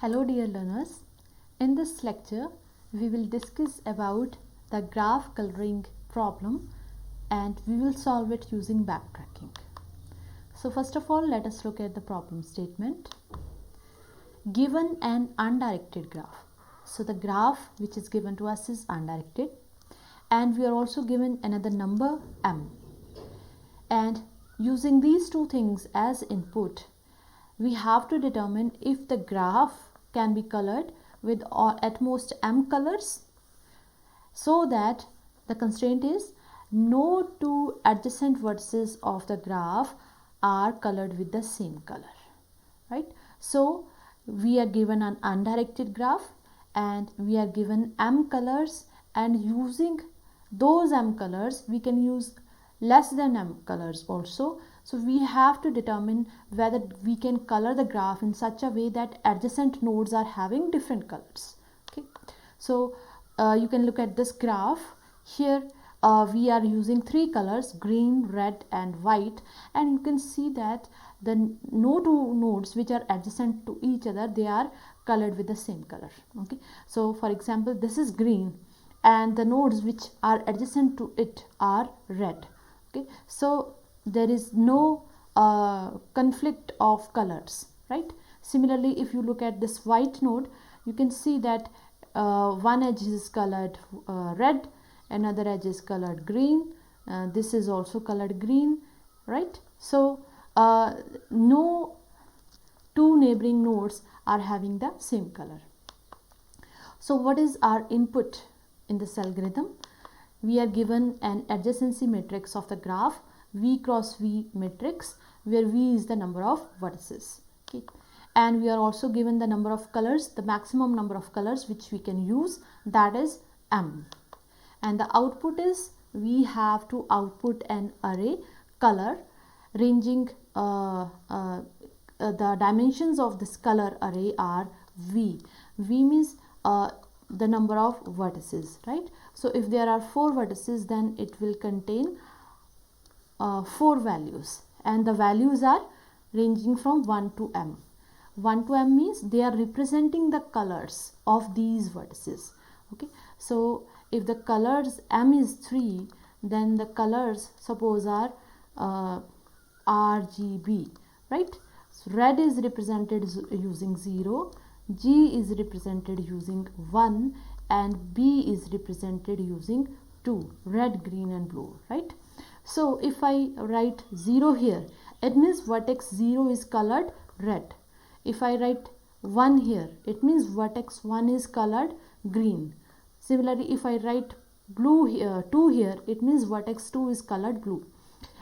Hello dear learners, in this lecture we will discuss about the graph coloring problem and we will solve it using backtracking. So first of all, let us look at the problem statement. Given an undirected graph. So the graph which is given to us is undirected and we are also given another number m, and using these two things as input we have to determine if the graph can be colored with at most m colors, so that the constraint is no two adjacent vertices of the graph are colored with the same color, right? So we are given an undirected graph and we are given m colors, and using those m colors we can use less than m colors also. So we have to determine whether we can color the graph in such a way that adjacent nodes are having different colors. Okay, so you can look at this graph here. We are using three colors, green, red and white, and you can see that the no two nodes which are adjacent to each other, they are colored with the same color. Okay, so for example, this is green and the nodes which are adjacent to it are red. Okay, so there is no conflict of colors, right? Similarly, if you look at this white node, you can see that one edge is colored red, another edge is colored green, this is also colored green, right? So no two neighboring nodes are having the same color. So what is our input in this algorithm? We are given an adjacency matrix of the graph, V cross V matrix, where V is the number of vertices. Okay, and we are also given the number of colors, the maximum number of colors which we can use, that is m. And the output is, we have to output an array color ranging the dimensions of this color array are V. V means the number of vertices, right? So if there are 4 vertices, then it will contain 4 values, and the values are ranging from 1 to m. 1 to m means they are representing the colors of these vertices. Okay, so if the colors m is 3, then the colors suppose are RGB, right? So red is represented using 0, G is represented using 1 and B is represented using 2, red, green and blue, right? So if I write 0 here, it means vertex 0 is colored red. If I write 1 here, it means vertex 1 is colored green. Similarly, if I write blue here, 2 here, it means vertex 2 is colored blue.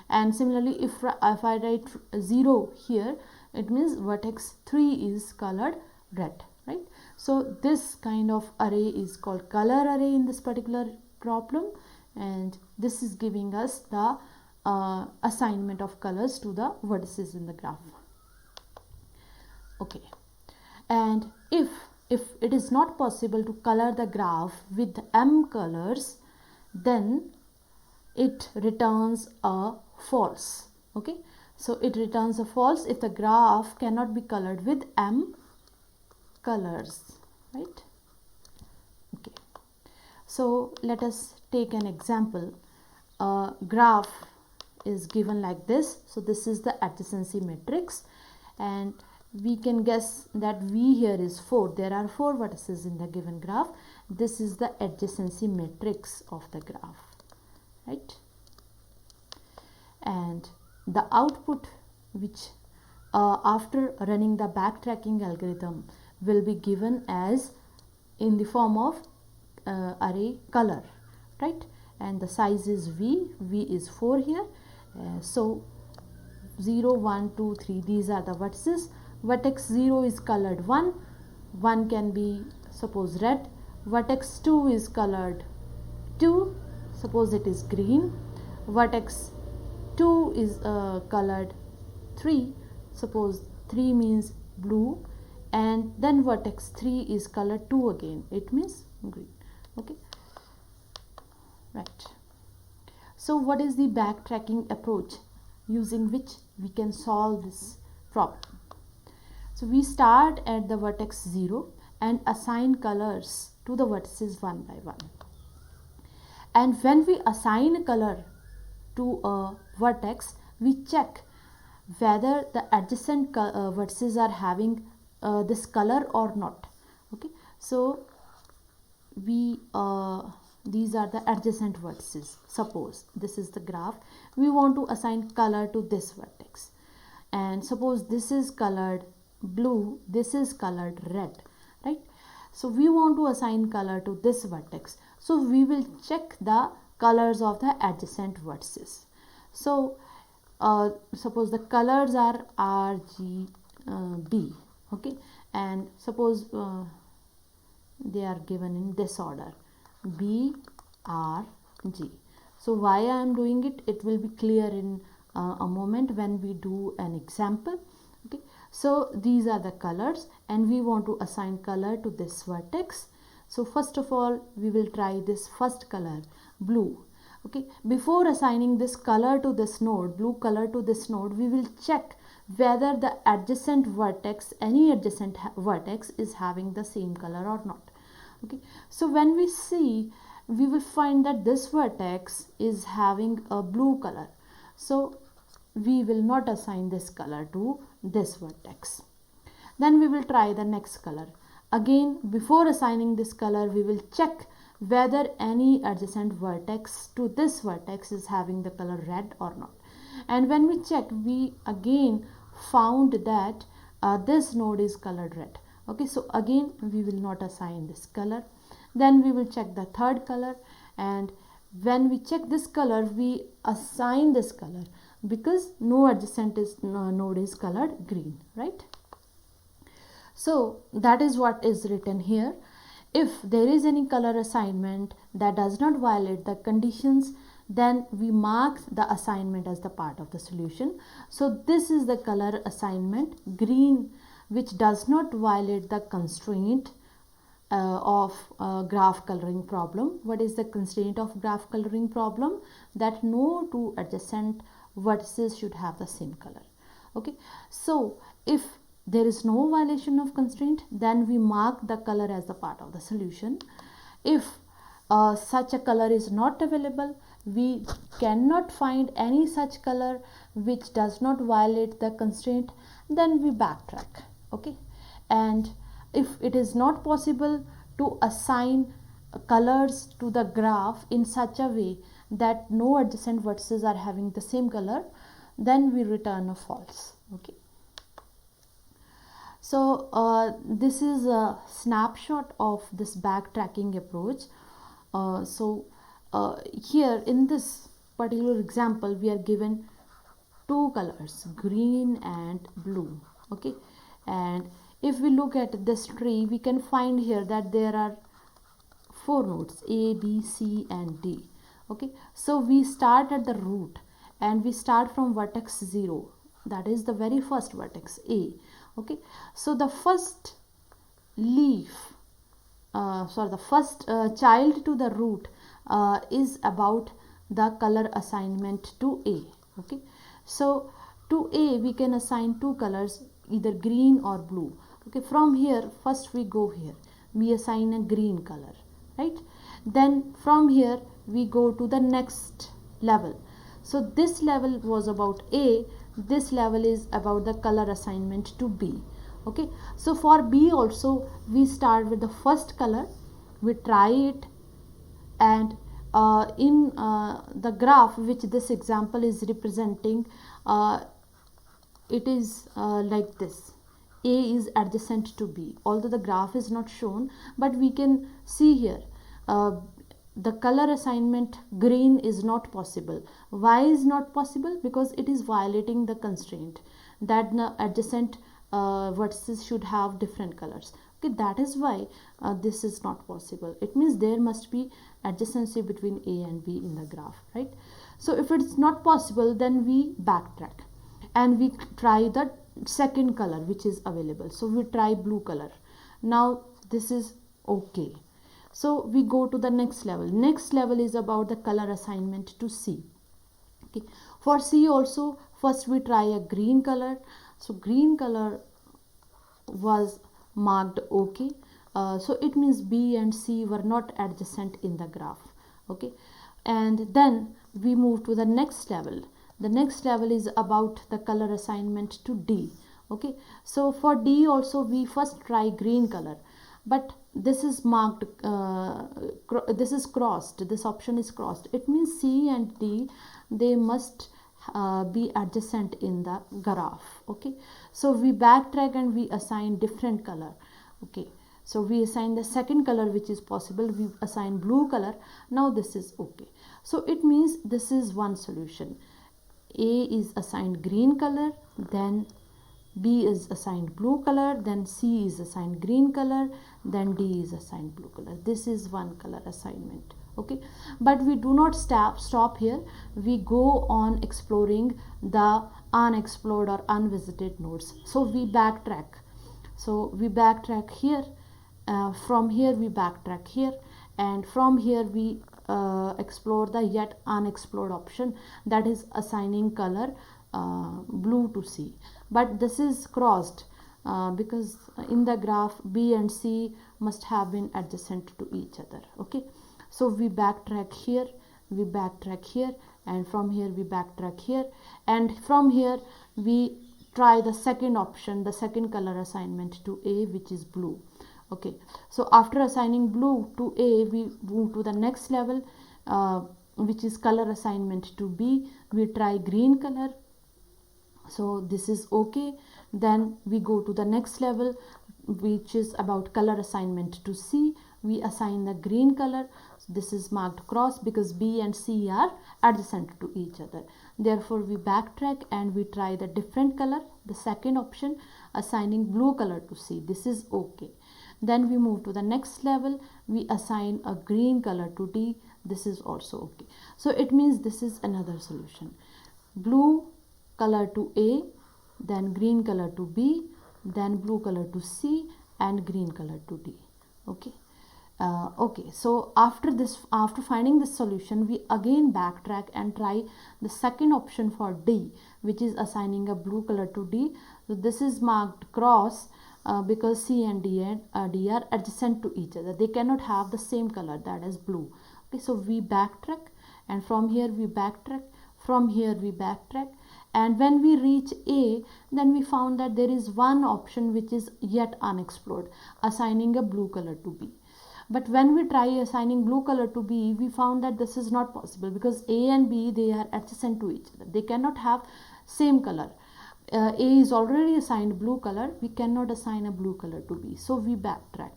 And similarly, if I write 0 here, it means vertex 3 is colored red, right? So this kind of array is called color array in this particular problem, and this is giving us the assignment of colors to the vertices in the graph. Okay, and if it is not possible to color the graph with m colors, then it returns a false. Okay, so it returns a false if the graph cannot be colored with m colors, right? Okay, so let us take an example. Graph is given like this. So this is the adjacency matrix, and we can guess that V here is 4. There are 4 vertices in the given graph. This is the adjacency matrix of the graph, right? And the output, which after running the backtracking algorithm, will be given as in the form of array color, right? And the size is V is 4 here. So 0, 1, 2, 3, these are the vertices. Vertex 0 is colored 1, 1 can be suppose red. Vertex 2 is colored 2, suppose it is green. Vertex 2 is colored 3, suppose 3 means blue, and then vertex 3 is colored 2 again, it means green. Okay, right. So what is the backtracking approach using which we can solve this problem? So we start at the vertex 0 and assign colors to the vertices one by one. And when we assign a color to a vertex, we check whether the adjacent vertices are having this color or not. Okay, so we these are the adjacent vertices. Suppose this is the graph, we want to assign color to this vertex, and suppose this is colored blue, this is colored red, right? So we want to assign color to this vertex, so we will check the colors of the adjacent vertices. So suppose the colors are R, G, B, okay, and suppose they are given in this order, B, R, G. So why I am doing it, it will be clear in a moment when we do an example. Okay, so these are the colors and we want to assign color to this vertex. So first of all we will try this first color, blue. Okay, before assigning this color to this node, blue color to this node, we will check whether the adjacent vertex, any adjacent vertex is having the same color or not. Okay, so when we see, we will find that this vertex is having a blue color, so we will not assign this color to this vertex. Then we will try the next color. Again, before assigning this color, we will check whether any adjacent vertex to this vertex is having the color red or not. And when we checked, we again found that this node is colored red. Okay, so again we will not assign this color. Then we will check the third color, and when we check this color, we assign this color because no adjacent node is colored green, right? So that is what is written here. If there is any color assignment that does not violate the conditions, then we mark the assignment as the part of the solution. So this is the color assignment, green, which does not violate the constraint of graph coloring problem. What is the constraint of graph coloring problem? That no two adjacent vertices should have the same color. Okay, so if there is no violation of constraint, then we mark the color as the part of the solution. If such a color is not available, we cannot find any such color which does not violate the constraint, then we backtrack. Okay, and if it is not possible to assign colors to the graph in such a way that no adjacent vertices are having the same color, then we return a false. Okay, so this is a snapshot of this backtracking approach. Here in this particular example, we are given two colors, green and blue. Okay, and if we look at this tree, we can find here that there are 4 nodes, A, B, C and D. Okay, so we start at the root and we start from vertex 0, that is the very first vertex, A. Okay, so the first leaf, the first child to the root is about the color assignment to A. Okay, so to A we can assign two colors, either green or blue. Okay, from here first we go here, we assign a green color, right? Then from here we go to the next level. So this level was about A, this level is about the color assignment to B. Okay, so for B also we start with the first color, we try it, and in the graph which this example is representing, it is like this. A is adjacent to B, although the graph is not shown, but we can see here the color assignment green is not possible. Why is not possible? Because it is violating the constraint that the adjacent vertices should have different colors. Okay, that is why this is not possible. It means there must be adjacency between A and B in the graph, right? So if it's not possible, then we backtrack and we try the second color which is available. So we try blue color. Now this is okay. So we go to the next level. Next level is about the color assignment to C. Okay, for C also first we try a green color. So green color was marked OK. So it means B and C were not adjacent in the graph. Okay, and then we move to the next level. The next level is about the color assignment to D. Okay, so for D also we first try green color, but this is marked, this is crossed, this option is crossed. It means C and D, they must be adjacent in the graph. Okay, so we backtrack and we assign different color. Okay, so we assign the second color which is possible, we assign blue color. Now this is okay. So it means this is one solution. A is assigned green color, then B is assigned blue color, then C is assigned green color, then D is assigned blue color. This is one color assignment. Okay, but we do not stop here. We go on exploring the unexplored or unvisited nodes. So we backtrack. So we backtrack here. From here we backtrack here, and from here we explore the yet unexplored option, that is assigning color blue to C. But this is crossed because in the graph B and C must have been adjacent to each other. Okay, so we backtrack here, we backtrack here, and from here we backtrack here, and from here we try the second option, the second color assignment to A, which is blue. Okay, so after assigning blue to A, we move to the next level, which is color assignment to B. We try green color. So this is okay. Then we go to the next level, which is about color assignment to C. We assign the green color. So this is marked cross because B and C are adjacent to each other. Therefore we backtrack and we try the different color, the second option, assigning blue color to C. This is okay. Then we move to the next level, we assign a green color to D. This is also okay. So it means this is another solution. Blue color to A, then green color to B, then blue color to C, and green color to D. Okay. Okay, so after finding this solution, we again backtrack and try the second option for D, which is assigning a blue color to D. So this is marked cross because C and D are adjacent to each other. They cannot have the same color, that is blue. Okay, so we backtrack, and from here we backtrack, from here we backtrack, and when we reach A, then we found that there is one option which is yet unexplored, assigning a blue color to B. But when we try assigning blue color to B, we found that this is not possible because A and B, they are adjacent to each other. They cannot have same color. A is already assigned blue color. We cannot assign a blue color to B. So we backtrack.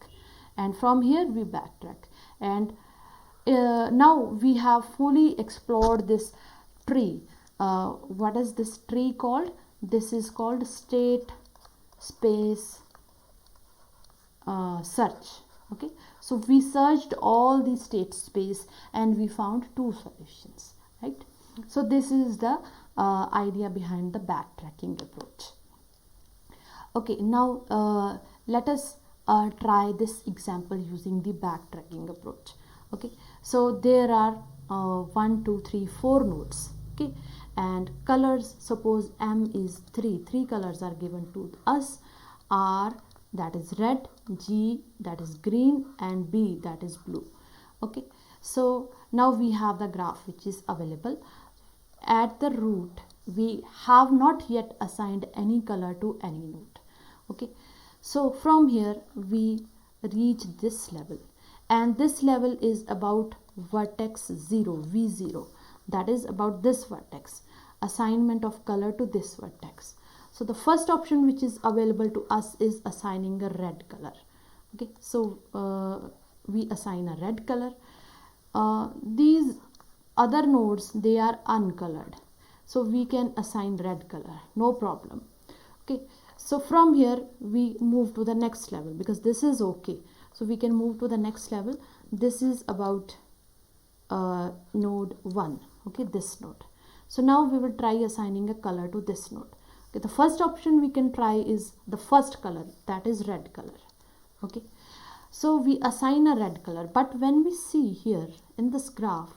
And from here we backtrack. And now we have fully explored this tree. What is this tree called? This is called state space search. Okay, so we searched all the state space and we found two solutions, right? So this is the idea behind the backtracking approach. Okay, now let us try this example using the backtracking approach. Okay, so there are 1, 2, 3, 4 nodes. Okay, and colors, suppose M is 3 colors are given to us. R, that is red, G, that is green, and B, that is blue. Okay, so now we have the graph which is available. At the root, we have not yet assigned any color to any node. Okay, so from here we reach this level, and this level is about vertex 0, V0, that is about this vertex, assignment of color to this vertex. So the first option which is available to us is assigning a red color. Okay, so we assign a red color. These other nodes, they are uncolored, so we can assign red color, no problem. Okay, so from here we move to the next level because this is okay, so we can move to the next level. This is about node 1. Okay, this node. So now we will try assigning a color to this node. Okay, the first option we can try is the first color, that is red color. Okay, so we assign a red color, but when we see here in this graph,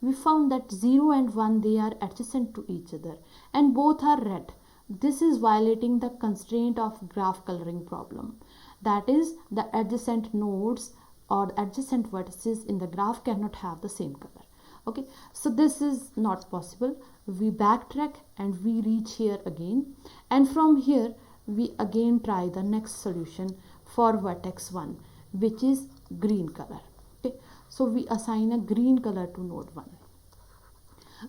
we found that 0 and 1, they are adjacent to each other and both are red. this is violating the constraint of graph coloring problem. That is, the adjacent nodes or adjacent vertices in the graph cannot have the same color. Okay, so this is not possible. We backtrack and we reach here again, and from here we again try the next solution for vertex 1, which is green color. Okay, so we assign a green color to node 1.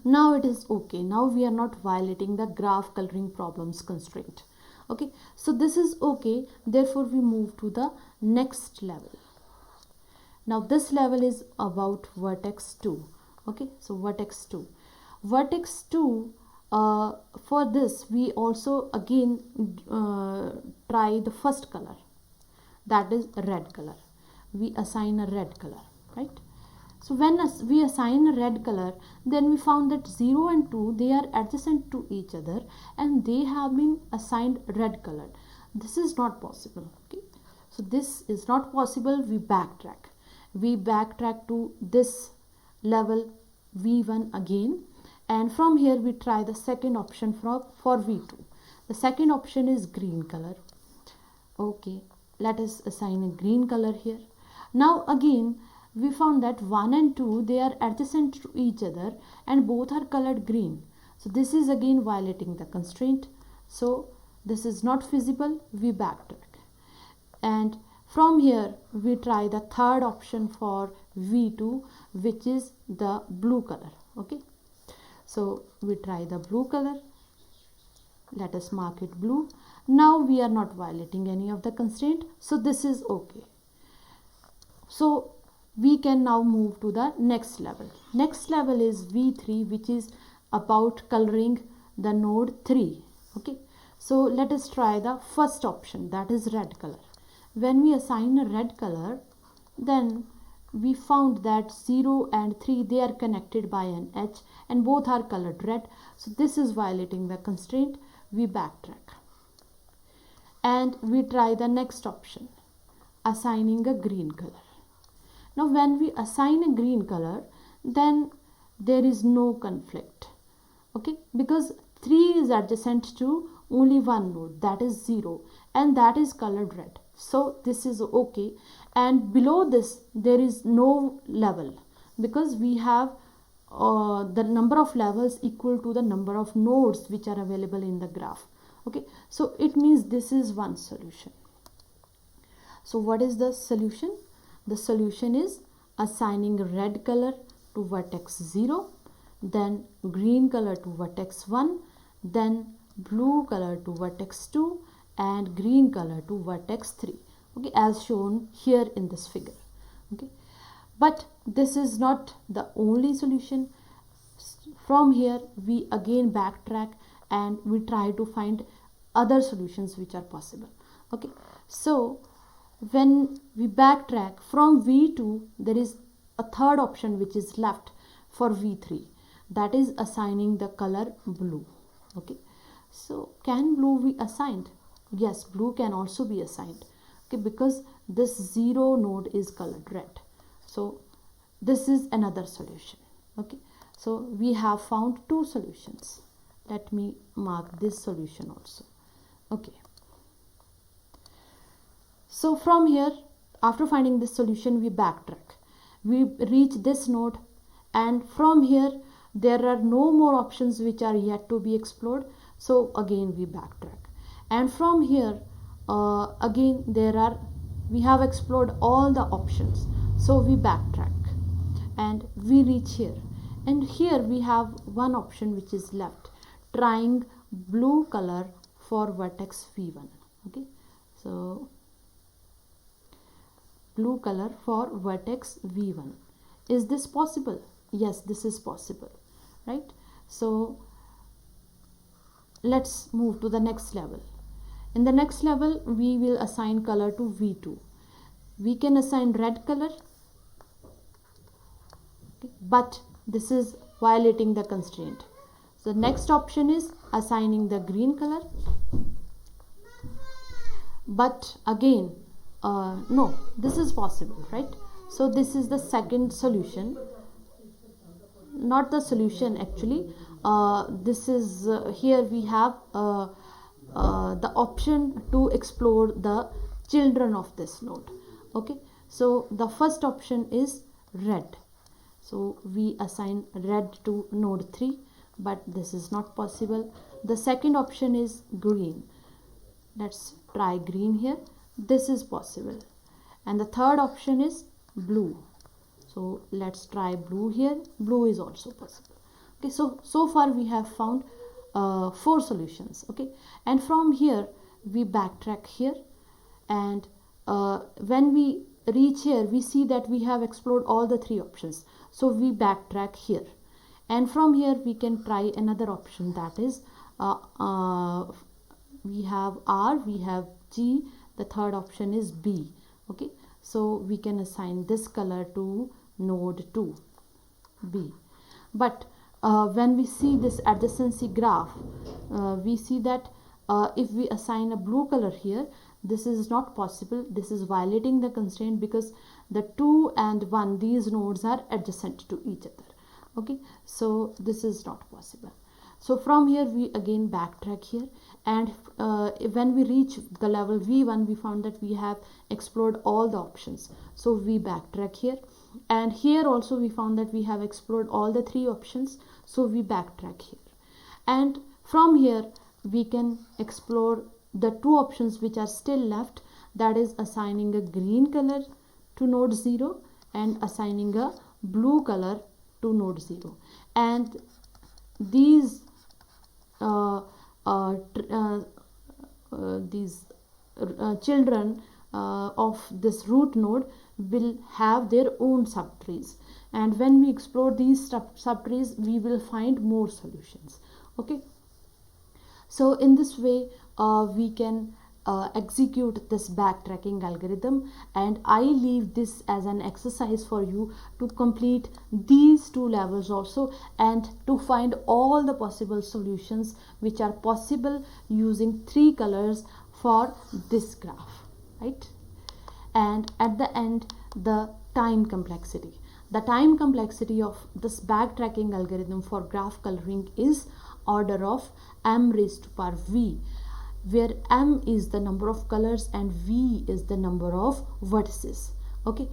Now it is okay. Now we are not violating the graph coloring problems constraint. Okay, so this is okay. Therefore we move to the next level. Now this level is about vertex 2. Okay, so vertex 2. Vertex 2, for this we also again try the first color, that is red color. We assign a red color, right? So when we assign a red color, then we found that 0 and 2, they are adjacent to each other and they have been assigned red color. This is not possible. Okay, so this is not possible. We backtrack. We backtrack to this level V1 again, and from here we try the second option for V2. The second option is green color. Okay, let us assign a green color here. Now again we found that 1 and 2, they are adjacent to each other and both are colored green. So this is again violating the constraint. So this is not feasible. We backtrack. And from here we try the third option for V2, which is the blue color. Okay, so we try the blue color. Let us mark it blue. Now we are not violating any of the constraint. So this is okay. So we can now move to the next level. Next level is V3, which is about coloring the node 3. Okay, so let us try the first option, that is red color. When we assign a red color, then we found that 0 and 3, they are connected by an H and both are colored red. So this is violating the constraint. We backtrack and we try the next option, assigning a green color. Now when we assign a green color, then there is no conflict. Okay, because 3 is adjacent to only one node, that is 0, and that is colored red. So this is okay, and below this there is no level because we have the number of levels equal to the number of nodes which are available in the graph. Okay, so it means this is one solution. So what is the solution? The solution is assigning red color to vertex 0, then green color to vertex 1, then blue color to vertex 2, and green color to vertex 3. Okay, as shown here in this figure. Okay, but this is not the only solution. From here we again backtrack and we try to find other solutions which are possible. Okay, so when we backtrack from V2, there is a third option which is left for V3, that is assigning the color blue. Okay, so can blue be assigned? Yes, blue can also be assigned. Okay, because this 0 node is colored red. So this is another solution. Okay, so we have found two solutions. Let me mark this solution also. Okay, so from here, after finding this solution, we backtrack. We reach this node, and from here there are no more options which are yet to be explored. So again we backtrack, and from here again we have explored all the options. So we backtrack and we reach here, and here we have one option which is left, trying blue color for vertex V1. Okay, so blue color for vertex V1. Is this possible? Yes, this is possible, right? So let's move to the next level. In the next level we will assign color to V2. We can assign red color, okay, but this is violating the constraint. So the next option is assigning the green color, but again no, this is possible, right? So this is the second solution, not the solution actually. This is here we have the option to explore the children of this node. Okay, so the first option is red, so we assign red to node 3, but this is not possible. The second option is green, let's try green here, this is possible. And the third option is blue, so let's try blue here, blue is also possible. Okay, so far we have found 4 solutions. Okay, and from here we backtrack here, and when we reach here we see that we have explored all the 3 options, so we backtrack here, and from here we can try another option, that is we have R, we have G, the third option is B. Okay, so we can assign this color to node 2, B. But when we see this adjacency graph, we see that if we assign a blue color here, this is not possible, this is violating the constraint, because the 2 and 1, these nodes are adjacent to each other. Okay, so this is not possible. So from here we again backtrack here, and when we reach the level V1 we found that we have explored all the options, so we backtrack here, and here also we found that we have explored all the 3 options, so we backtrack here, and from here we can explore the 2 options which are still left, that is assigning a green color to node 0 and assigning a blue color to node 0. And these children of this root node will have their own subtrees, and when we explore these subtrees we will find more solutions. Okay, so in this way we can execute this backtracking algorithm, and I leave this as an exercise for you to complete these 2 levels also, and to find all the possible solutions which are possible using 3 colors for this graph, right? And at the end, the time complexity. The time complexity of this backtracking algorithm for graph coloring is order of m raised to power v, where m is the number of colors and v is the number of vertices. Okay,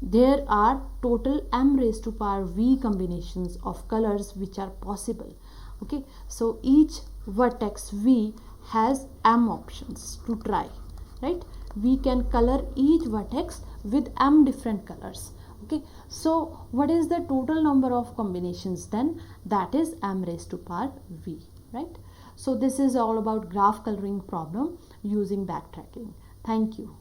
there are total m raised to power v combinations of colors which are possible. Okay, so each vertex v has m options to try, right? We can color each vertex with m different colors. Okay, so what is the total number of combinations then? That is m raised to power v, right? So this is all about graph coloring problem using backtracking. Thank you.